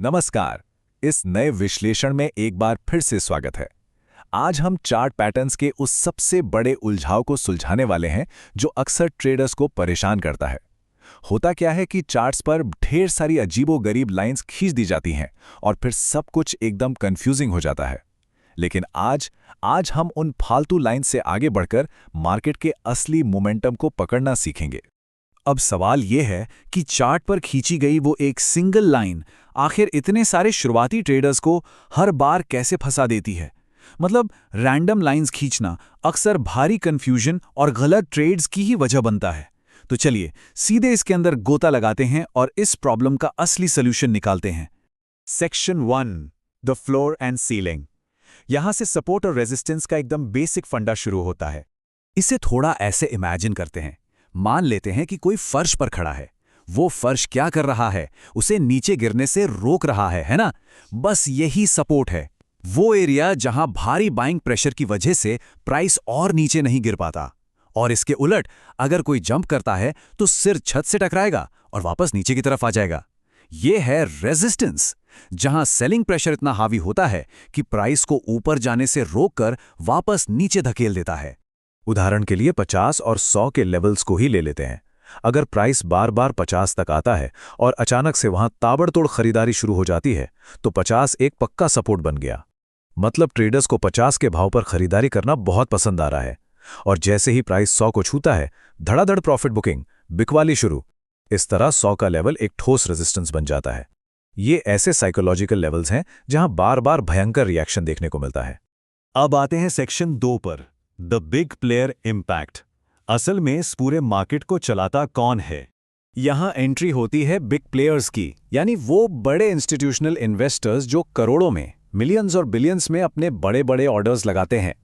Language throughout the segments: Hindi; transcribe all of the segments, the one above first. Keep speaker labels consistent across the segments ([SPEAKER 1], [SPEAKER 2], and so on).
[SPEAKER 1] नमस्कार। इस नए विश्लेषण में एक बार फिर से स्वागत है। आज हम चार्ट पैटर्न्स के उस सबसे बड़े उलझाव को सुलझाने वाले हैं जो अक्सर ट्रेडर्स को परेशान करता है। होता क्या है कि चार्ट्स पर ढेर सारी अजीबोगरीब लाइंस खींच दी जाती हैं और फिर सब कुछ एकदम कंफ्यूजिंग हो जाता है। लेकिन आज हम उन फालतू लाइंस से आगे बढ़कर मार्केट के असली मोमेंटम को पकड़ना सीखेंगे।
[SPEAKER 2] अब सवाल यह है कि चार्ट पर खींची गई वो एक सिंगल लाइन आखिर इतने सारे शुरुआती ट्रेडर्स को हर बार कैसे फंसा देती है। मतलब रैंडम लाइंस खींचना अक्सर भारी कंफ्यूजन और गलत ट्रेड्स की ही वजह बनता है। तो चलिए सीधे इसके अंदर गोता लगाते हैं और इस प्रॉब्लम का असली सॉल्यूशन निकालते हैं।
[SPEAKER 3] Section 1, the floor and ceiling. यहां से सपोर्ट और रेजिस्टेंस का एकदम बेसिक फंडा शुरू होता है।
[SPEAKER 2] इसे थोड़ा ऐसे इमेजिन करते हैं। मान लेते हैं कि कोई फर्श पर खड़ा है। वो फर्श क्या कर रहा है? उसे नीचे गिरने से रोक रहा है ना? बस यही सपोर्ट है, वो एरिया जहां भारी बाइंग प्रेशर की वजह से प्राइस और नीचे नहीं गिर पाता। और इसके उलट अगर कोई जंप करता है तो सिर छत से टकराएगा और वापस नीचे की तरफ आ जाएगा। ये है रेजिस्टेंस, जहां सेलिंग प्रेशर इतना हावी होता है कि प्राइस को ऊपर जाने से रोककर वापस नीचे धकेल देता है।
[SPEAKER 1] उदाहरण के लिए 50 और 100 के लेवल्स को ही ले लेते हैं। अगर प्राइस बार बार 50 तक आता है और अचानक से वहां ताबड़तोड़ खरीदारी शुरू हो जाती है तो 50 एक पक्का सपोर्ट बन गया। मतलब ट्रेडर्स को 50 के भाव पर खरीदारी करना बहुत पसंद आ रहा है। और जैसे ही प्राइस 100 को छूता है, धड़ाधड़ प्रॉफिट बुकिंग, बिकवाली शुरू। इस तरह 100 का लेवल एक ठोस रेजिस्टेंस बन जाता है। ये ऐसे साइकोलॉजिकल लेवल्स हैं जहां बार बार भयंकर रिएक्शन देखने को मिलता है।
[SPEAKER 3] अब आते हैं सेक्शन 2 पर, द बिग प्लेयर इम्पैक्ट। असल में इस पूरे मार्केट को चलाता कौन है?
[SPEAKER 2] यहां एंट्री होती है बिग प्लेयर्स की, यानी वो बड़े इंस्टीट्यूशनल इन्वेस्टर्स जो करोड़ों में, मिलियंस और बिलियंस में अपने बड़े बड़े ऑर्डर्स लगाते हैं।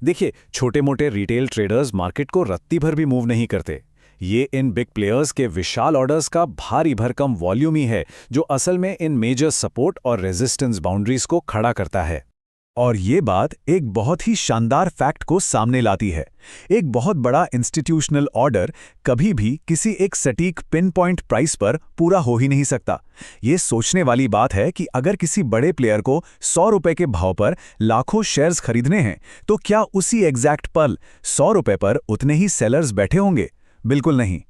[SPEAKER 2] देखिए, छोटे मोटे रिटेल ट्रेडर्स मार्केट को रत्ती भर भी मूव नहीं करते। ये इन बिग प्लेयर्स के विशाल ऑर्डर्स का भारी भरकम वॉल्यूम ही है जो असल में इन मेजर सपोर्ट और रेजिस्टेंस बाउंड्रीज को खड़ा करता है।
[SPEAKER 3] और ये बात एक बहुत ही शानदार फैक्ट को सामने लाती है। एक बहुत बड़ा इंस्टीट्यूशनल ऑर्डर कभी भी किसी एक सटीक पिन पॉइंट प्राइस पर पूरा हो ही नहीं सकता। ये सोचने वाली बात है कि अगर किसी बड़े प्लेयर को 100 रुपए के भाव पर लाखों शेयर्स खरीदने हैं तो क्या उसी एग्जैक्ट पल 100 रुपए पर उतने ही सेलर्स बैठे होंगे? बिल्कुल नहीं।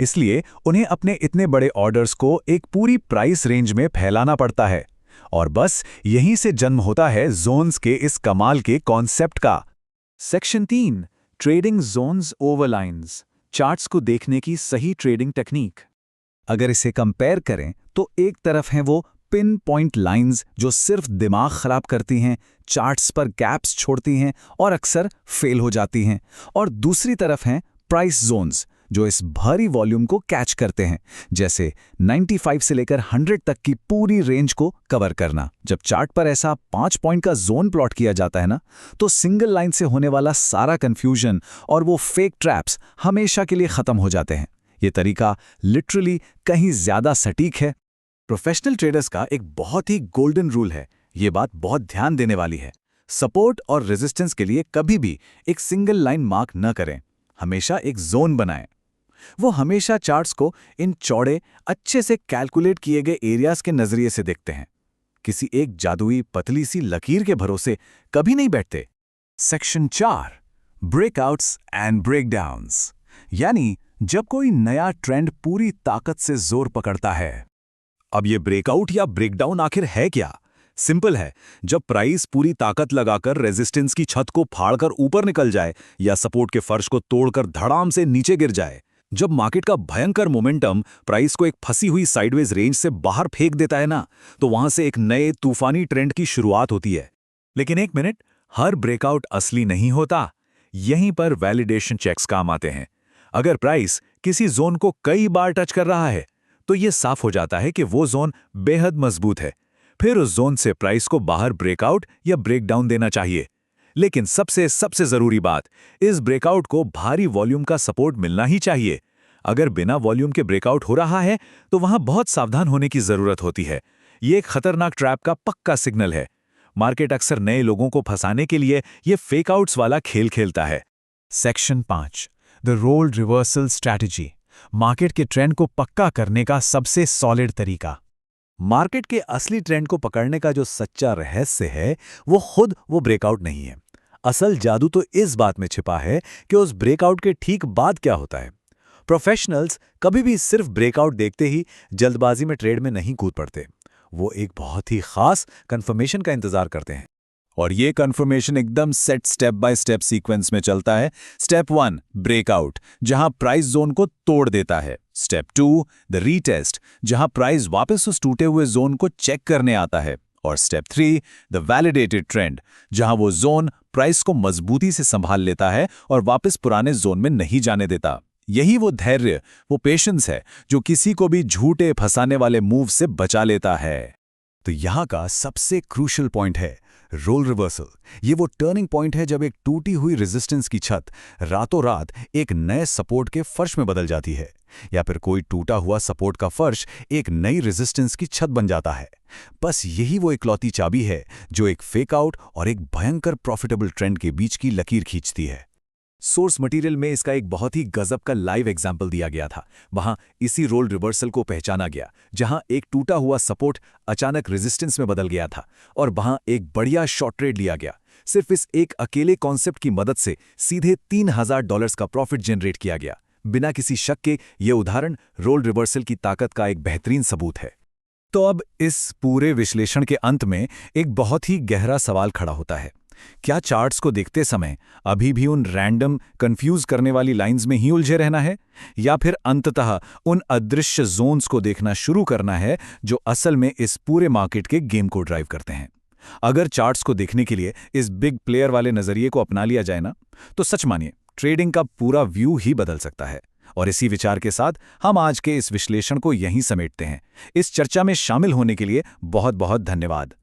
[SPEAKER 3] इसलिए उन्हें अपने इतने बड़े ऑर्डर्स को एक पूरी प्राइस रेंज में फैलाना पड़ता है। और बस यहीं से जन्म होता है जोन्स के इस कमाल के कॉन्सेप्ट का।
[SPEAKER 2] Section 3, trading zones over lines, charts को देखने की सही ट्रेडिंग टेक्निक। अगर इसे कंपेयर करें तो एक तरफ हैं वो पिन पॉइंट लाइन्स जो सिर्फ दिमाग खराब करती हैं, चार्ट्स पर गैप्स छोड़ती हैं और अक्सर फेल हो जाती हैं, और दूसरी तरफ हैं प्राइस जोन्स जो इस भारी वॉल्यूम को कैच करते हैं, जैसे 95 से लेकर 100 तक की पूरी रेंज को कवर करना। जब चार्ट पर ऐसा 5 पॉइंट का जोन प्लॉट किया जाता है ना, तो सिंगल लाइन से होने वाला सारा कंफ्यूजन और वो फेक ट्रैप्स हमेशा के लिए खत्म हो जाते हैं। ये तरीका लिटरली कहीं ज्यादा सटीक है। प्रोफेशनल ट्रेडर्स का एक बहुत ही गोल्डन रूल है, ये बात बहुत ध्यान देने वाली है। सपोर्ट और रेजिस्टेंस के लिए कभी भी एक सिंगल लाइन मार्क न करें, हमेशा एक जोन बनाएं। वो हमेशा चार्ट्स को इन चौड़े, अच्छे से कैलकुलेट किए गए एरियाज के नजरिए से देखते हैं, किसी एक जादुई पतली सी लकीर के भरोसे कभी नहीं बैठते।
[SPEAKER 1] सेक्शन 4, ब्रेकआउट्स एंड ब्रेकडाउन्स, यानी जब कोई नया ट्रेंड पूरी ताकत से जोर पकड़ता है।
[SPEAKER 3] अब ये ब्रेकआउट या ब्रेकडाउन आखिर है क्या? सिंपल है, जब प्राइस पूरी ताकत लगाकर रेजिस्टेंस की छत को फाड़कर ऊपर निकल जाए या सपोर्ट के फर्श को तोड़कर धड़ाम से नीचे गिर जाए। जब मार्केट का भयंकर मोमेंटम प्राइस को एक फंसी हुई साइडवेज रेंज से बाहर फेंक देता है ना, तो वहां से एक नए तूफानी ट्रेंड की शुरुआत होती है। लेकिन एक मिनट, हर ब्रेकआउट असली नहीं होता। यहीं पर वैलिडेशन चेक्स काम आते हैं। अगर प्राइस किसी जोन को कई बार टच कर रहा है तो यह साफ हो जाता है कि वो जोन बेहद मजबूत है। फिर उस जोन से प्राइस को बाहर ब्रेकआउट या ब्रेकडाउन देना चाहिए। लेकिन सबसे जरूरी बात, इस ब्रेकआउट को भारी वॉल्यूम का सपोर्ट मिलना ही चाहिए। अगर बिना वॉल्यूम के ब्रेकआउट हो रहा है तो वहां बहुत सावधान होने की जरूरत होती है। ये एक खतरनाक ट्रैप का पक्का सिग्नल है। मार्केट अक्सर नए लोगों को फंसाने के लिए ये फेक आउट्स वाला खेल खेलता है।
[SPEAKER 2] Section 5, the role reversal strategy, market के ट्रेंड को पक्का करने का सबसे सॉलिड तरीका।
[SPEAKER 3] मार्केट के असली ट्रेंड को पकड़ने का जो सच्चा रहस्य है वो खुद वो ब्रेकआउट नहीं है। असल जादू तो इस बात में छिपा है कि उस ब्रेकआउट के ठीक बाद क्या होता है। प्रोफेशनल्स कभी भी सिर्फ ब्रेकआउट देखते ही जल्दबाजी में ट्रेड में नहीं कूद पड़ते। वो एक बहुत ही खास कंफर्मेशन का इंतजार करते हैं।
[SPEAKER 2] और ये कंफर्मेशन एकदम set step by step sequence में चलता है। स्टेप 1 ब्रेकआउट, जहां प्राइस जोन को तोड़ देता है। स्टेप 2 द रीटेस्ट, जहां प्राइस वापस उस टूटे हुए जोन को चेक करने आता है। और स्टेप 3 द वैलिडेटेड ट्रेंड, जहां वो जोन प्राइस को मजबूती से संभाल लेता है और वापस पुराने जोन में नहीं जाने देता। यही वो धैर्य, वो पेशेंस है जो किसी को भी झूठे फंसाने वाले मूव से बचा लेता है।
[SPEAKER 3] तो यहाँ का सबसे क्रूशियल पॉइंट है रोल रिवर्सल। ये वो टर्निंग पॉइंट है जब एक टूटी हुई रेजिस्टेंस की छत रातों रात एक नए सपोर्ट के फर्श में बदल जाती है, या फिर कोई टूटा हुआ सपोर्ट का फर्श एक नई रेजिस्टेंस की छत बन जाता है। बस यही वो इकलौती चाबी है जो एक फेक आउट और एक भयंकर प्रॉफिटेबल ट्रेंड के बीच की लकीर खींचती है। सोर्स मटेरियल में इसका एक बहुत ही गजब का लाइव एग्जाम्पल दिया गया था। वहां इसी रोल रिवर्सल को पहचाना गया, जहां एक टूटा हुआ सपोर्ट अचानक रेजिस्टेंस में बदल गया था और वहां एक बढ़िया शॉर्ट ट्रेड लिया गया। सिर्फ इस एक अकेले कॉन्सेप्ट की मदद से सीधे $3000 का प्रॉफिट जनरेट किया गया। बिना किसी शक के ये उदाहरण रोल रिवर्सल की ताकत का एक बेहतरीन सबूत है।
[SPEAKER 2] तो अब इस पूरे विश्लेषण के अंत में एक बहुत ही गहरा सवाल खड़ा होता है। क्या चार्ट्स को देखते समय अभी भी उन रैंडम कंफ्यूज करने वाली लाइंस में ही उलझे रहना है, या फिर अंततः उन अदृश्य जोन्स को देखना शुरू करना है जो असल में इस पूरे मार्केट के गेम को ड्राइव करते हैं? अगर चार्ट्स को देखने के लिए इस बिग प्लेयर वाले नजरिए को अपना लिया जाए ना, तो सच मानिए ट्रेडिंग का पूरा व्यू ही बदल सकता है। और इसी विचार के साथ हम आज के इस विश्लेषण को यहीं समेटते हैं। इस चर्चा में शामिल होने के लिए बहुत बहुत धन्यवाद।